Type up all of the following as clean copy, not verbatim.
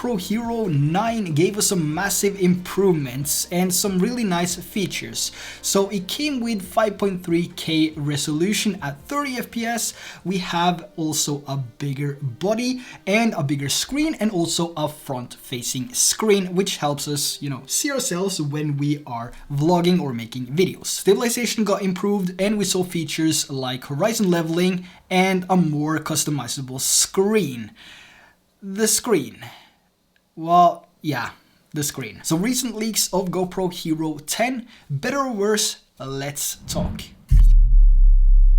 GoPro Hero 9 gave us some massive improvements and some really nice features. So it came with 5.3K resolution at 30 FPS. We have also a bigger body and a bigger screen, and also a front-facing screen, which helps us, see ourselves when we are vlogging or making videos. Stabilization got improved, and we saw features like horizon leveling and a more customizable screen. The screen. Well, yeah, the screen. So recent leaks of GoPro Hero 10, better or worse, let's talk.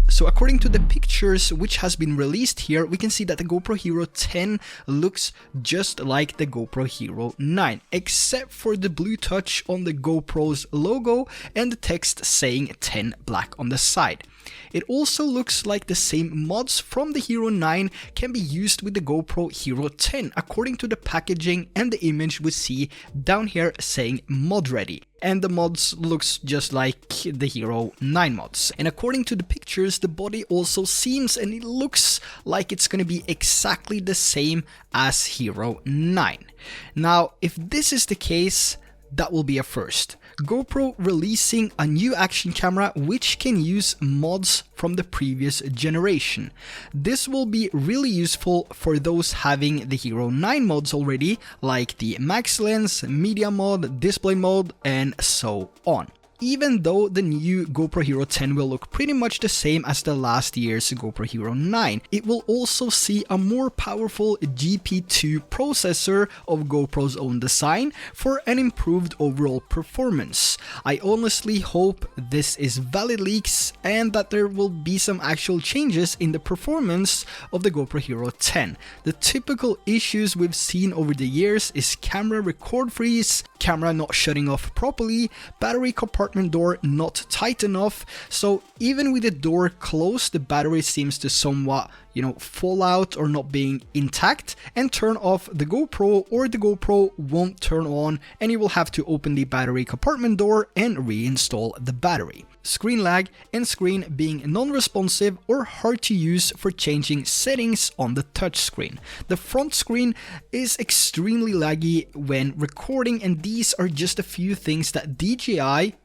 So according to the pictures which has been released here, we can see that the GoPro Hero 10 looks just like the GoPro Hero 9, except for the blue touch on the GoPro's logo and the text saying 10 black on the side. It also looks like the same mods from the Hero 9 can be used with the GoPro Hero 10, according to the packaging and the image we see down here saying mod ready. And the mods looks just like the Hero 9 mods. And according to the pictures, the body also seems and it looks like it's gonna be exactly the same as Hero 9. Now, if this is the case, that will be a first. GoPro releasing a new action camera which can use mods from the previous generation. This will be really useful for those having the Hero 9 mods already, like the Max Lens, Media Mod, Display Mode, and so on. Even though the new GoPro Hero 10 will look pretty much the same as the last year's GoPro Hero 9, it will also see a more powerful Gp2 processor of GoPro's own design for an improved overall performance. I honestly hope this is valid leaks and that there will be some actual changes in the performance of the GoPro Hero 10. The typical issues we've seen over the years is camera record freeze, camera not shutting off properly, battery compartment door not tight enough, so even with the door closed, the battery seems to somewhat, fall out or not being intact, and turn off the GoPro, or the GoPro won't turn on and you will have to open the battery compartment door and reinstall the battery. Screen lag and screen being non-responsive or hard to use for changing settings on the touchscreen. The front screen is extremely laggy when recording, and these are just a few things that DJI,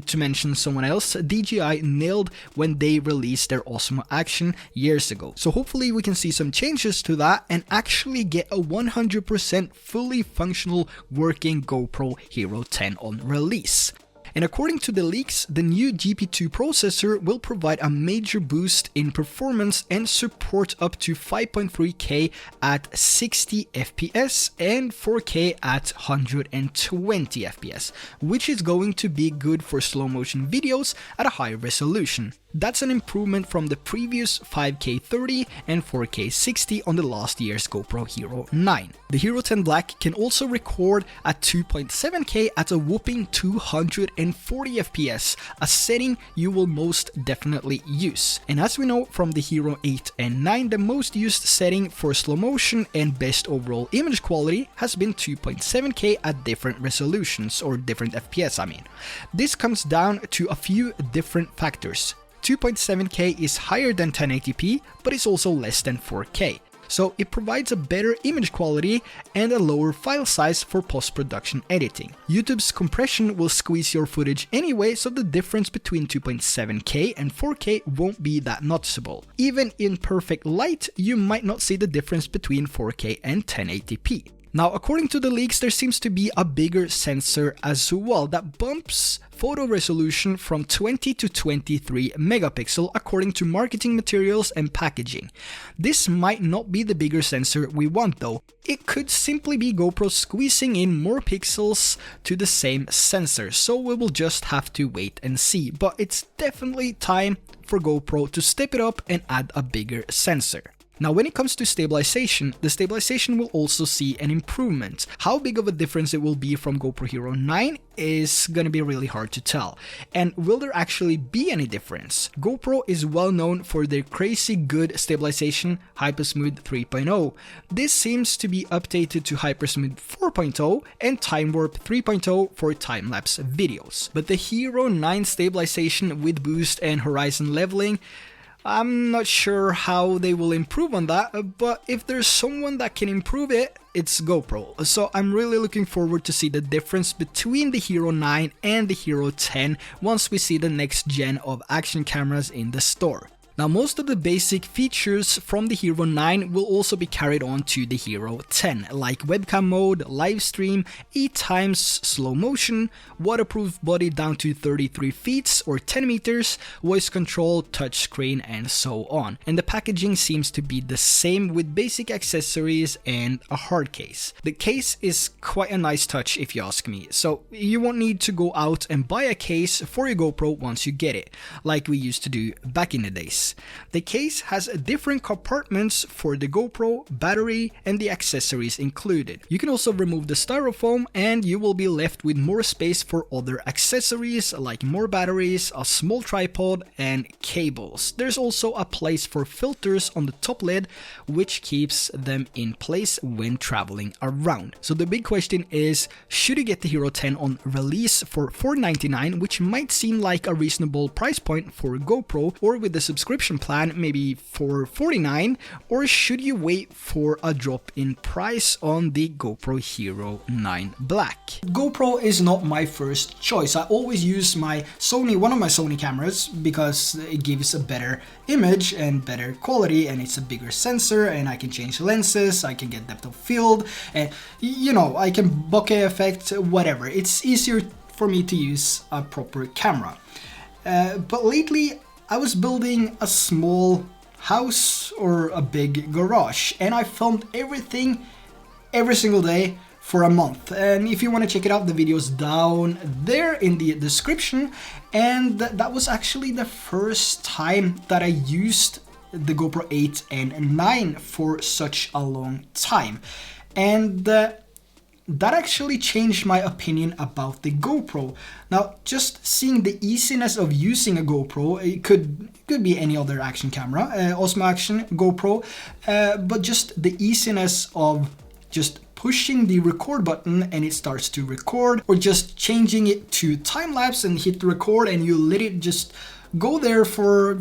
to mention someone else, DJI nailed when they released their Osmo Action years ago. So hopefully we can see some changes to that and actually get a 100% fully functional working GoPro Hero 10 on release. And according to the leaks, the new Gp2 processor will provide a major boost in performance and support up to 5.3K at 60 FPS and 4K at 120 FPS, which is going to be good for slow motion videos at a high resolution. That's an improvement from the previous 5K 30 and 4K 60 on the last year's GoPro Hero 9. The Hero 10 Black can also record at 2.7K at a whopping 240 FPS, a setting you will most definitely use. And as we know from the Hero 8 and 9, the most used setting for slow motion and best overall image quality has been 2.7K at different resolutions, or different FPS I mean. This comes down to a few different factors. 2.7K is higher than 1080p, but it's also less than 4K. So it provides a better image quality and a lower file size for post-production editing. YouTube's compression will squeeze your footage anyway, so the difference between 2.7K and 4K won't be that noticeable. Even in perfect light, you might not see the difference between 4K and 1080p. Now, according to the leaks, there seems to be a bigger sensor as well that bumps photo resolution from 20 to 23 megapixel according to marketing materials and packaging. This might not be the bigger sensor we want though. It could simply be GoPro squeezing in more pixels to the same sensor, so we will just have to wait and see. But it's definitely time for GoPro to step it up and add a bigger sensor. Now, when it comes to stabilization, the stabilization will also see an improvement. How big of a difference it will be from GoPro Hero 9 is gonna be really hard to tell. And will there actually be any difference? GoPro is well known for their crazy good stabilization Hypersmooth 3.0. This seems to be updated to Hypersmooth 4.0 and Time Warp 3.0 for time-lapse videos. But the Hero 9 stabilization with boost and horizon leveling, I'm not sure how they will improve on that, but if there's someone that can improve it, it's GoPro, so I'm really looking forward to see the difference between the Hero 9 and the Hero 10 once we see the next gen of action cameras in the store. Now, most of the basic features from the Hero 9 will also be carried on to the Hero 10, like webcam mode, live stream, 8x slow motion, waterproof body down to 33 feet or 10 meters, voice control, touchscreen, and so on. And the packaging seems to be the same with basic accessories and a hard case. The case is quite a nice touch if you ask me, so you won't need to go out and buy a case for your GoPro once you get it, like we used to do back in the days. The case has different compartments for the GoPro, battery, and the accessories included. You can also remove the styrofoam and you will be left with more space for other accessories like more batteries, a small tripod, and cables. There's also a place for filters on the top lid, which keeps them in place when traveling around. So the big question is, should you get the Hero 10 on release for $499, which might seem like a reasonable price point for GoPro, or with the subscription plan maybe for $49, or should you wait for a drop in price on the GoPro Hero 9 Black? GoPro is not my first choice. I always use one of my Sony cameras because it gives a better image and better quality, and it's a bigger sensor, and I can change lenses, I can get depth of field, and I can bokeh effect, whatever. It's easier for me to use a proper camera. But lately I was building a small house or a big garage, and I filmed everything every single day for a month. And if you want to check it out, the video's down there in the description. And that was actually the first time that I used the GoPro 8 and 9 for such a long time. And that actually changed my opinion about the GoPro. Now, just seeing the easiness of using a GoPro, it could be any other action camera, Osmo Action, GoPro, but just the easiness of just pushing the record button and it starts to record, or just changing it to time-lapse and hit record and you let it just go there for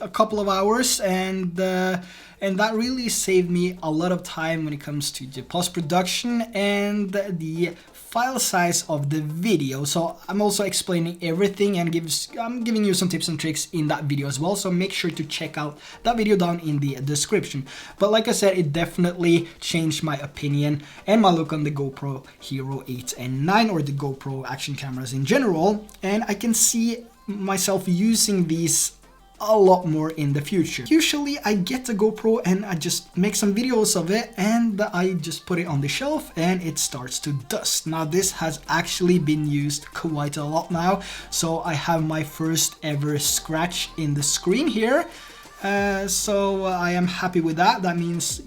a couple of hours, and that really saved me a lot of time when it comes to the post-production and the file size of the video. So I'm also explaining everything and I'm giving you some tips and tricks in that video as well, so make sure to check out that video down in the description. But like I said, it definitely changed my opinion and my look on the GoPro Hero 8 and 9, or the GoPro action cameras in general, and I can see myself using these a lot more in the future. Usually I get a GoPro and I just make some videos of it and I just put it on the shelf and it starts to dust. Now this has actually been used quite a lot now, so I have my first ever scratch in the screen here. So I am happy with that. That means,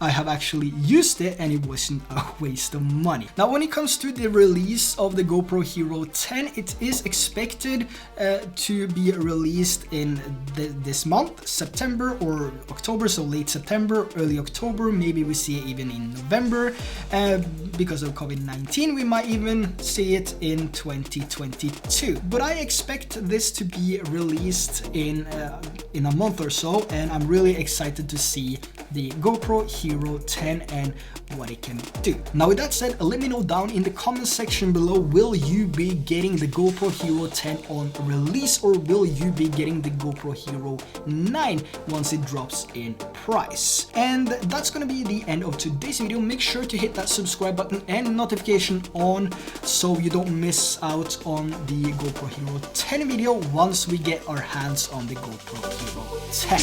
I have actually used it and it wasn't a waste of money. Now, when it comes to the release of the GoPro Hero 10, it is expected to be released in this month, September or October, so late September, early October, maybe we see it even in November. Because of COVID-19, we might even see it in 2022. But I expect this to be released in a month or so, and I'm really excited to see the GoPro Hero 10 and what it can do. Now with that said, let me know down in the comment section below, will you be getting the GoPro Hero 10 on release, or will you be getting the GoPro Hero 9 once it drops in price? And that's gonna be the end of today's video. Make sure to hit that subscribe button and notification on so you don't miss out on the GoPro Hero 10 video once we get our hands on the GoPro Hero 10.